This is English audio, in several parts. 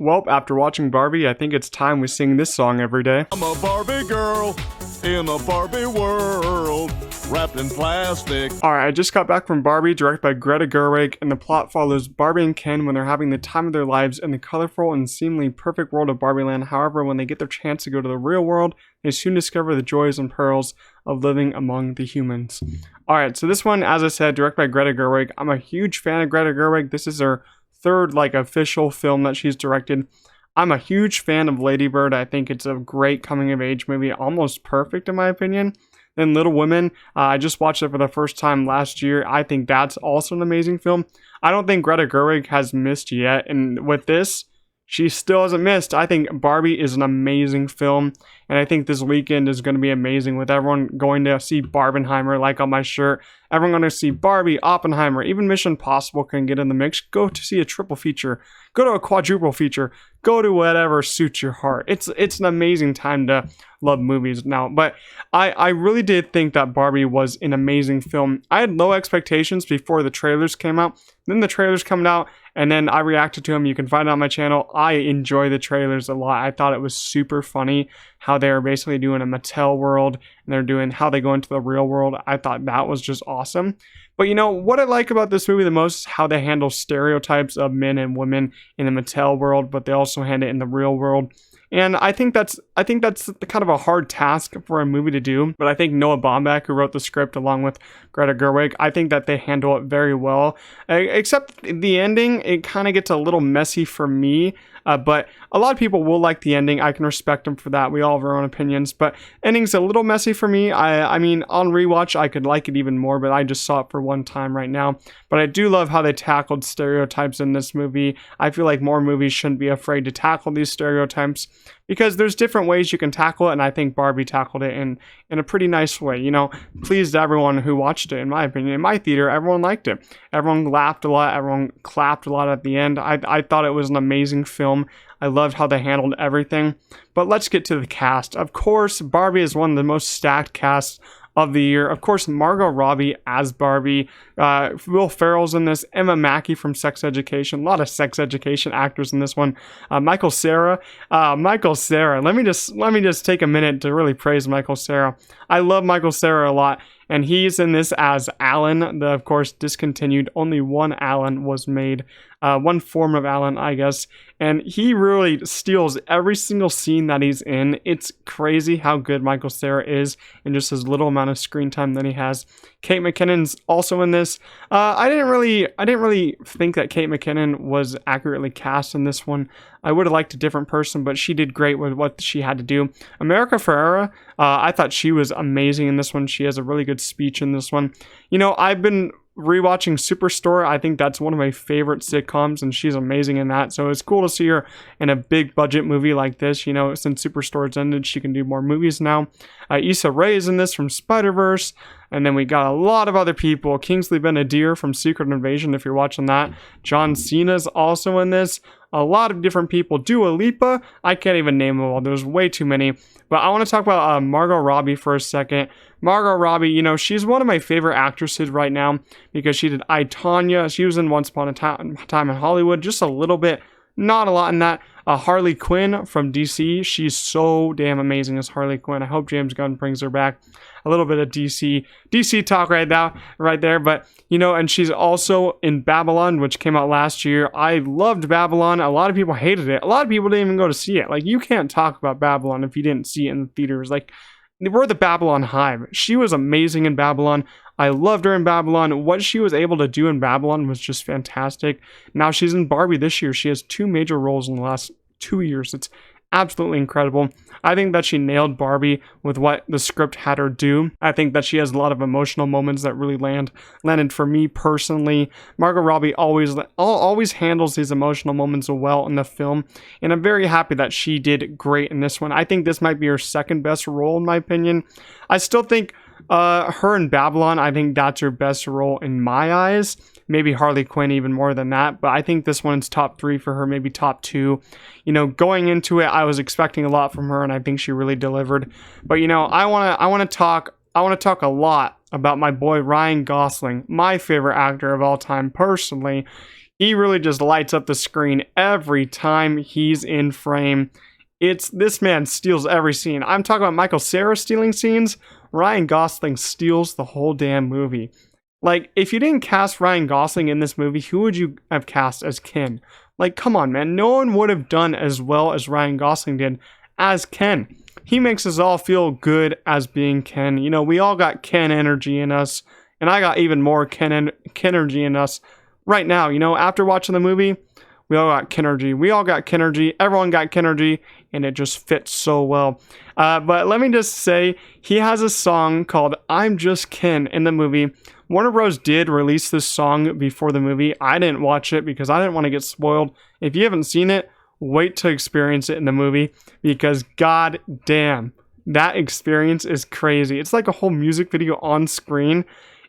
Well, after watching Barbie, I think it's time we sing this song every day. I'm a Barbie girl in a Barbie world, wrapped in plastic. Alright, I just got back from Barbie, directed by Greta Gerwig, and the plot follows Barbie and Ken when they're having the time of their lives in the colorful and seemingly perfect world of Barbie Land. However, when they get their chance to go to the real world, they soon discover the joys and perils of living among the humans. Alright, so this one, as I said, directed by Greta Gerwig. I'm a huge fan of Greta Gerwig. This is her third, official film that she's directed. I'm a huge fan of Lady Bird. I think it's a great coming-of-age movie, almost perfect in my opinion. Then Little Women, I just watched it for the first time last year. I think that's also an amazing film. I don't think Greta Gerwig has missed yet, and with this, she still hasn't missed. I think Barbie is an amazing film, and I think this weekend is going to be amazing with everyone going to see Barbenheimer, like on my shirt. Everyone going to see Barbie, Oppenheimer, even Mission Impossible can get in the mix. Go to see a triple feature. Go to a quadruple feature. Go to whatever suits your heart. It's an amazing time to love movies now. But I really did think that Barbie was an amazing film. I had low expectations before the trailers came out. Then the trailers come out, and then I reacted to them. You can find it on my channel. I enjoy the trailers a lot. I thought it was super funny how they were basically doing a Mattel world, and they're doing how they go into the real world. I thought that was just awesome. But you know, what I like about this movie the most is how they handle stereotypes of men and women in the Mattel world, but they also handle it in the real world. And I think that's kind of a hard task for a movie to do. But I think Noah Baumbach, who wrote the script along with Greta Gerwig, I think that they handle it very well. Except the ending, it kind of gets a little messy for me. But a lot of people will like the ending. I can respect them for that. We all have our own opinions. But ending's a little messy for me. I mean, on rewatch, I could like it even more. But I just saw it for one time right now. But I do love how they tackled stereotypes in this movie. I feel like more movies shouldn't be afraid to tackle these stereotypes, because there's different ways you can tackle it, and I think Barbie tackled it in a pretty nice way. You know, pleased everyone who watched it, in my opinion. In my theater, everyone liked it. Everyone laughed a lot. Everyone clapped a lot at the end. I thought it was an amazing film. I loved how they handled everything. But let's get to the cast. Of course, Barbie is one of the most stacked casts of the year. Of course, Margot Robbie as Barbie. Will Ferrell's in this. Emma Mackey from Sex Education. A lot of Sex Education actors in this one. Michael Cera. Michael Cera. Let me just take a minute to really praise Michael Cera. I love Michael Cera a lot, and he's in this as Alan. Of course, discontinued. Only one Alan was made. One form of Alan, I guess. And he really steals every single scene that he's in. It's crazy how good Michael Cera is in just his little amount of screen time that he has. Kate McKinnon's also in this. I didn't really think that Kate McKinnon was accurately cast in this one. I would have liked a different person, but she did great with what she had to do. America Ferrera, I thought she was amazing in this one. She has a really good speech in this one. You know, I've been rewatching Superstore. I think that's one of my favorite sitcoms, and she's amazing in that. So it's cool to see her in a big budget movie like this. You know, since Superstore's ended, she can do more movies now. Issa Rae is in this from Spider-Verse. And then we got a lot of other people. Kingsley Ben-Adir from Secret Invasion, if you're watching that. John Cena's also in this. A lot of different people. Dua Lipa, I can't even name them all. There's way too many. But I want to talk about Margot Robbie for a second. Margot Robbie, you know, she's one of my favorite actresses right now because she did I, Tonya. She was in Once Upon a Time in Hollywood. Just a little bit. Not a lot in that. Harley Quinn from DC. She's so damn amazing as Harley Quinn. I hope James Gunn brings her back. A little bit of DC talk right there. But, you know, and she's also in Babylon, which came out last year. I loved Babylon. A lot of people hated it. A lot of people didn't even go to see it. Like, you can't talk about Babylon if you didn't see it in the theaters. Like, we're the Babylon Hive. She was amazing in Babylon. I loved her in Babylon. What she was able to do in Babylon was just fantastic. Now she's in Barbie this year. She has 2 major roles in the last 2 years. It's absolutely incredible. I think that she nailed Barbie with what the script had her do. I think that she has a lot of emotional moments that really landed for me personally. Margot Robbie always handles these emotional moments well in the film, and I'm very happy that she did great in this one. I think this might be her second best role in my opinion. I still think her in Babylon, I think that's her best role in my eyes. Maybe Harley Quinn even more than that, but I think this one's top 3 for her, maybe top 2. You know, going into it, I was expecting a lot from her, and I think she really delivered. But you know, I want to talk a lot about my boy Ryan Gosling, my favorite actor of all time personally. He really just lights up the screen every time he's in frame. This man steals every scene. I'm talking about Michael Cera stealing scenes. Ryan Gosling steals the whole damn movie. Like, if you didn't cast Ryan Gosling in this movie, who would you have cast as Ken? Like, come on, man. No one would have done as well as Ryan Gosling did as Ken. He makes us all feel good as being Ken. You know, we all got Ken energy in us, and I got even more Ken energy in us right now. You know, after watching the movie, we all got KENERGY. We all got KENERGY. Everyone got KENERGY, and it just fits so well. But let me just say, he has a song called I'm Just Ken in the movie. Warner Bros. Did release this song before the movie. I didn't watch it because I didn't want to get spoiled. If you haven't seen it, wait to experience it in the movie, because god damn, that experience is crazy. It's like a whole music video on screen,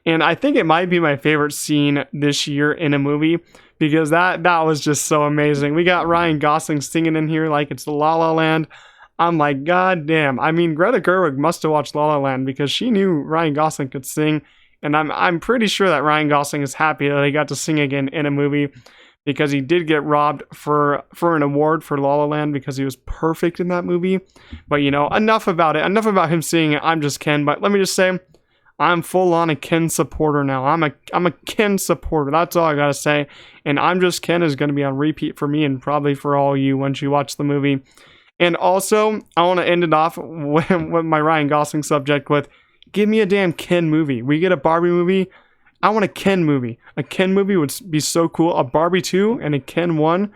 and I think it might be my favorite scene this year in a movie, because that was just so amazing. We got Ryan Gosling singing in here like it's La La Land. I'm like, god damn. I mean, Greta Gerwig must have watched La La Land because she knew Ryan Gosling could sing, and I'm pretty sure that Ryan Gosling is happy that he got to sing again in a movie, because he did get robbed for an award for La La Land because he was perfect in that movie. But, you know, enough about it. Enough about him singing I'm Just Ken. But let me just say, I'm full on a Ken supporter now. I'm a Ken supporter. That's all I gotta say. And I'm Just Ken is going to be on repeat for me and probably for all you once you watch the movie. And also, I want to end it off with my Ryan Gosling subject with, give me a damn Ken movie. We get a Barbie movie. I want a Ken movie. A Ken movie would be so cool. A Barbie 2 and a Ken 1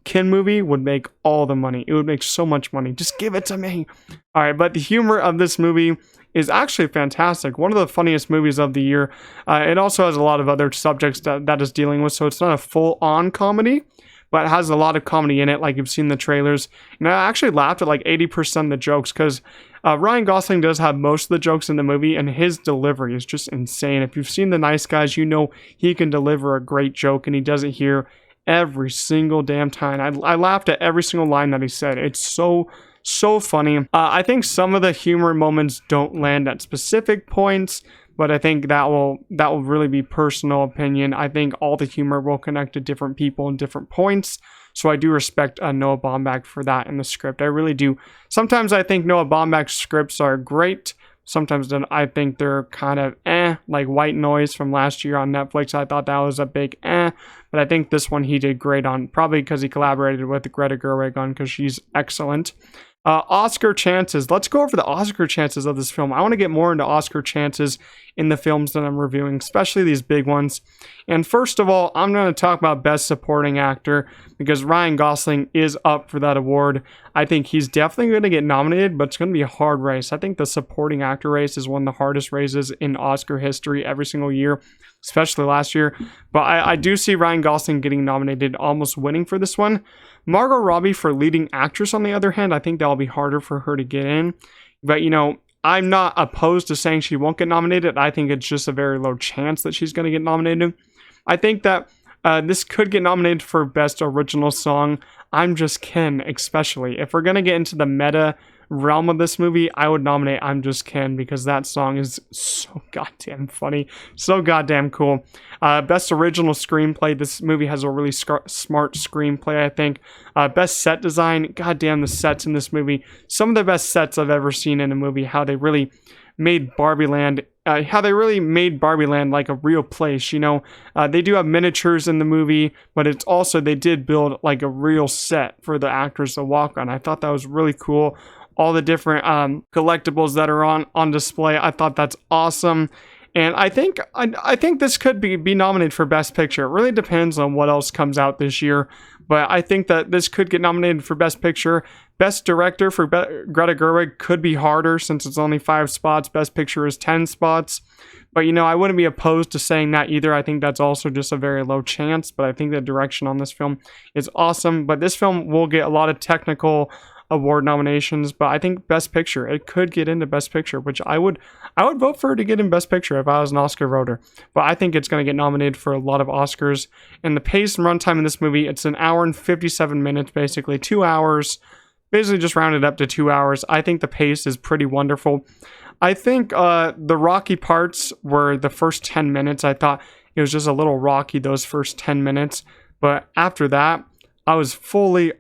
Ken movie would make all the money. It would make so much money. Just give it to me. All right, but the humor of this movie is actually fantastic. One of the funniest movies of the year. It also has a lot of other subjects that is dealing with, so it's not a full-on comedy, but it has a lot of comedy in it, like you've seen the trailers. And I actually laughed at like 80% of the jokes, because Ryan Gosling does have most of the jokes in the movie, and his delivery is just insane. If you've seen The Nice Guys, you know he can deliver a great joke, and he does it here every single damn time. I laughed at every single line that he said. It's so funny. I think some of the humor moments don't land at specific points, but I think that will really be personal opinion. I think all the humor will connect to different people and different points. So I do respect Noah Baumbach for that in the script. I really do. Sometimes I think Noah Baumbach's scripts are great. Sometimes then I think they're kind of like White Noise from last year on Netflix. I thought that was a big but I think this one he did great on, probably because he collaborated with Greta Gerwig on, because she's excellent. Oscar chances. Let's go over the Oscar chances of this film. I want to get more into Oscar chances in the films that I'm reviewing, especially these big ones. And first of all, I'm going to talk about Best Supporting Actor, because Ryan Gosling is up for that award. I think he's definitely going to get nominated, but it's going to be a hard race. I think the supporting actor race is one of the hardest races in Oscar history every single year, especially last year. But I do see Ryan Gosling getting nominated, almost winning for this one. Margot Robbie for leading actress, on the other hand, I think that'll be harder for her to get in. But, you know, I'm not opposed to saying she won't get nominated. I think it's just a very low chance that she's going to get nominated. I think that this could get nominated for Best Original Song. I'm Just Ken, especially. If we're going to get into the meta realm of this movie, I would nominate I'm Just Ken, because that song is so goddamn funny, so goddamn cool. Best Original Screenplay, this movie has a really smart screenplay, I think. Best Set Design, goddamn, the sets in this movie, some of the best sets I've ever seen in a movie. How they really made Barbie Land like a real place. You know, they do have miniatures in the movie, but it's also, they did build like a real set for the actors to walk on. I thought that was really cool. All the different collectibles that are on display, I thought that's awesome. And I think this could be nominated for Best Picture. It really depends on what else comes out this year, but I think that this could get nominated for Best Picture. Best Director for Greta Gerwig could be harder, since it's only 5 spots. Best Picture is 10 spots. But, you know, I wouldn't be opposed to saying that either. I think that's also just a very low chance, but I think the direction on this film is awesome. But this film will get a lot of technical award nominations, but I think Best Picture, it could get into Best Picture, which I would vote for it to get in Best Picture if I was an Oscar voter. But I think it's going to get nominated for a lot of Oscars. And the pace and runtime in this movie, it's 1 hour and 57 minutes, basically 2 hours, basically just rounded up to 2 hours. I think the pace is pretty wonderful. I think the rocky parts were the first 10 minutes. I thought it was just a little rocky those first 10 minutes. But after that, I was fully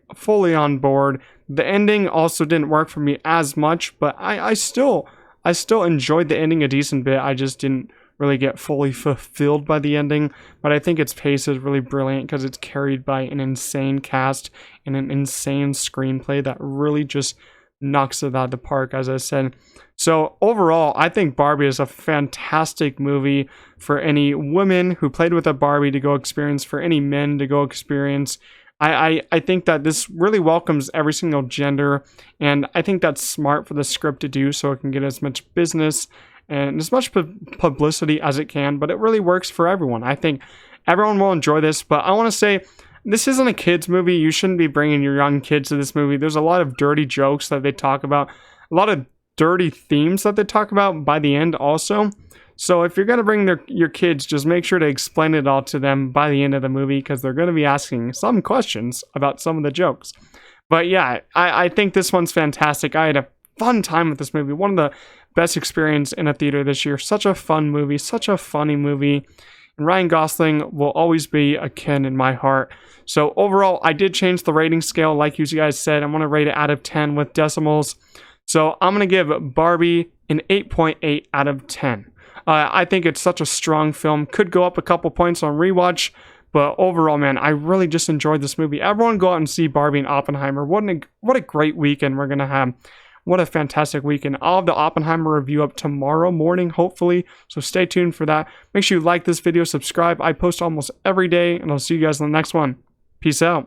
on board. The ending also didn't work for me as much, but I still enjoyed the ending a decent bit. I just didn't really get fully fulfilled by the ending, but I think its pace is really brilliant because it's carried by an insane cast and an insane screenplay that really just knocks it out of the park, as I said. So overall, I think Barbie is a fantastic movie for any women who played with a Barbie to go experience, for any men to go experience. I think that this really welcomes every single gender, and I think that's smart for the script to do so it can get as much business and as much publicity as it can, but it really works for everyone. I think everyone will enjoy this, but I want to say this isn't a kids movie. You shouldn't be bringing your young kids to this movie. There's a lot of dirty jokes that they talk about, a lot of dirty themes that they talk about by the end also. So if you're going to bring your kids, just make sure to explain it all to them by the end of the movie, because they're going to be asking some questions about some of the jokes. But yeah, I think this one's fantastic. I had a fun time with this movie. One of the best experience in a theater this year. Such a fun movie, such a funny movie. And Ryan Gosling will always be a Ken in my heart. So overall, I did change the rating scale. Like you guys said, I'm going to rate it out of 10 with decimals. So I'm going to give Barbie an 8.8 out of 10. I think it's such a strong film. Could go up a couple points on rewatch, but overall, man, I really just enjoyed this movie. Everyone go out and see Barbie and Oppenheimer. What a great weekend we're going to have. What a fantastic weekend. I'll have the Oppenheimer review up tomorrow morning, hopefully, so stay tuned for that. Make sure you like this video, subscribe. I post almost every day, and I'll see you guys in the next one. Peace out.